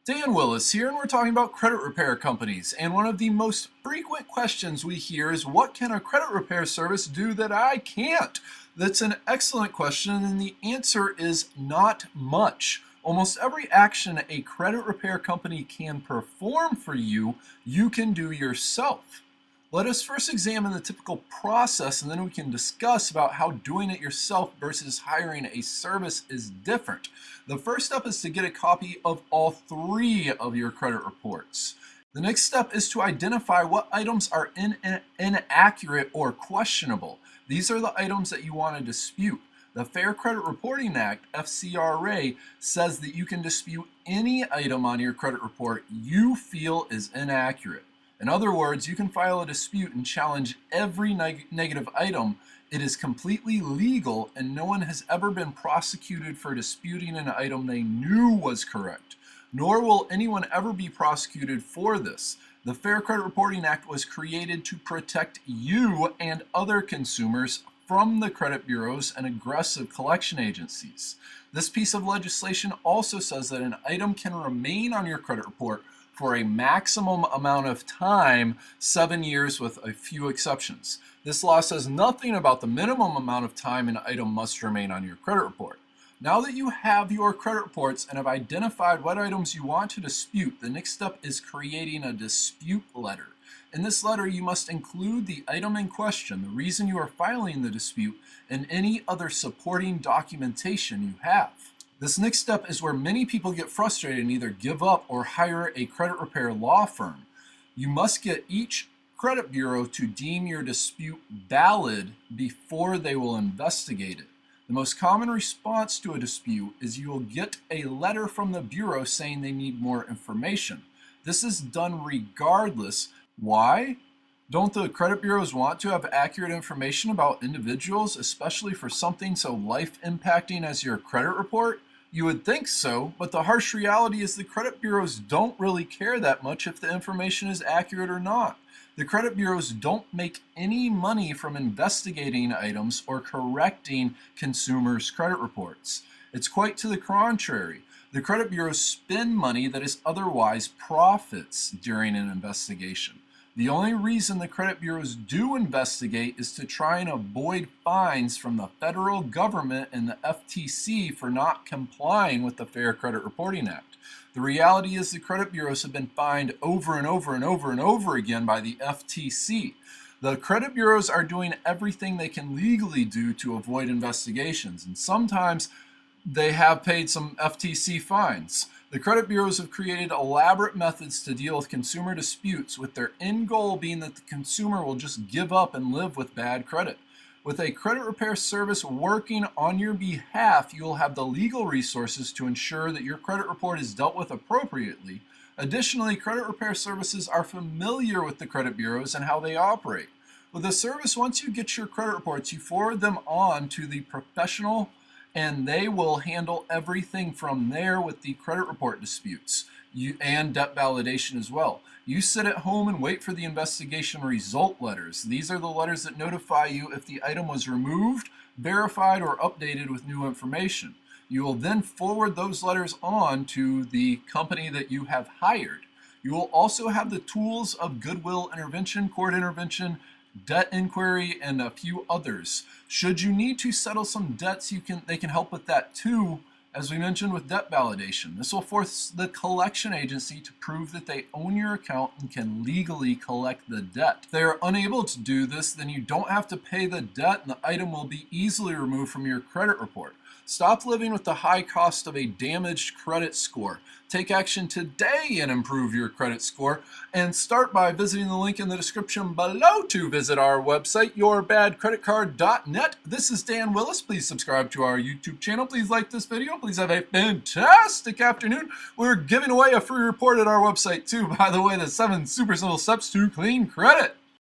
Dan Willis here, and we're talking about credit repair companies. And one of the most frequent questions we hear is, what can a credit repair service do that I can't? That's an excellent question, and the answer is not much. Almost every action a credit repair company can perform for you, you can do yourself. Let us first examine the typical process, and then we can discuss about how doing it yourself versus hiring a service is different. The first step is to get a copy of all three of your credit reports. The next step is to identify what items are inaccurate or questionable. These are the items that you want to dispute. The Fair Credit Reporting Act, FCRA, says that you can dispute any item on your credit report you feel is inaccurate. In other words, you can file a dispute and challenge every negative item. It is completely legal, and no one has ever been prosecuted for disputing an item they knew was correct. Nor will anyone ever be prosecuted for this. The Fair Credit Reporting Act was created to protect you and other consumers from the credit bureaus and aggressive collection agencies. This piece of legislation also says that an item can remain on your credit report for a maximum amount of time, 7 years with a few exceptions. This law says nothing about the minimum amount of time an item must remain on your credit report. Now that you have your credit reports and have identified what items you want to dispute, the next step is creating a dispute letter. In this letter, you must include the item in question, the reason you are filing the dispute, and any other supporting documentation you have. This next step is where many people get frustrated and either give up or hire a credit repair law firm. You must get each credit bureau to deem your dispute valid before they will investigate it. The most common response to a dispute is you will get a letter from the bureau saying they need more information. This is done regardless. Why? Don't the credit bureaus want to have accurate information about individuals, especially for something so life-impacting as your credit report? You would think so, but the harsh reality is the credit bureaus don't really care that much if the information is accurate or not. The credit bureaus don't make any money from investigating items or correcting consumers' credit reports. It's quite to the contrary. The credit bureaus spend money that is otherwise profits during an investigation. The only reason the credit bureaus do investigate is to try and avoid fines from the federal government and the FTC for not complying with the Fair Credit Reporting Act. The reality is the credit bureaus have been fined over and over and over and over again by the FTC. The credit bureaus are doing everything they can legally do to avoid investigations, and sometimes they have paid some FTC fines. The credit bureaus have created elaborate methods to deal with consumer disputes, with their end goal being that the consumer will just give up and live with bad credit. With a credit repair service working on your behalf, you will have the legal resources to ensure that your credit report is dealt with appropriately. Additionally, credit repair services are familiar with the credit bureaus and how they operate. With the service, once you get your credit reports, you forward them on to the professional, and they will handle everything from there with the credit report disputes and debt validation as well. You sit at home and wait for the investigation result letters. These are the letters that notify you if the item was removed, verified, or updated with new information. You will then forward those letters on to the company that you have hired. You will also have the tools of goodwill intervention, court intervention, debt inquiry, and a few others. Should you need to settle some debts, they can help with that too, as we mentioned with debt validation. This will force the collection agency to prove that they own your account and can legally collect the debt. If they are unable to do this, then you don't have to pay the debt and the item will be easily removed from your credit report. Stop living with the high cost of a damaged credit score. Take action today and improve your credit score, and start by visiting the link in the description below to visit our website, yourbadcreditcard.net. This is Dan Willis. Please subscribe to our YouTube channel. Please like this video. Please have a fantastic afternoon. We're giving away a free report at our website too, by the way, the 7 super simple steps to clean credit.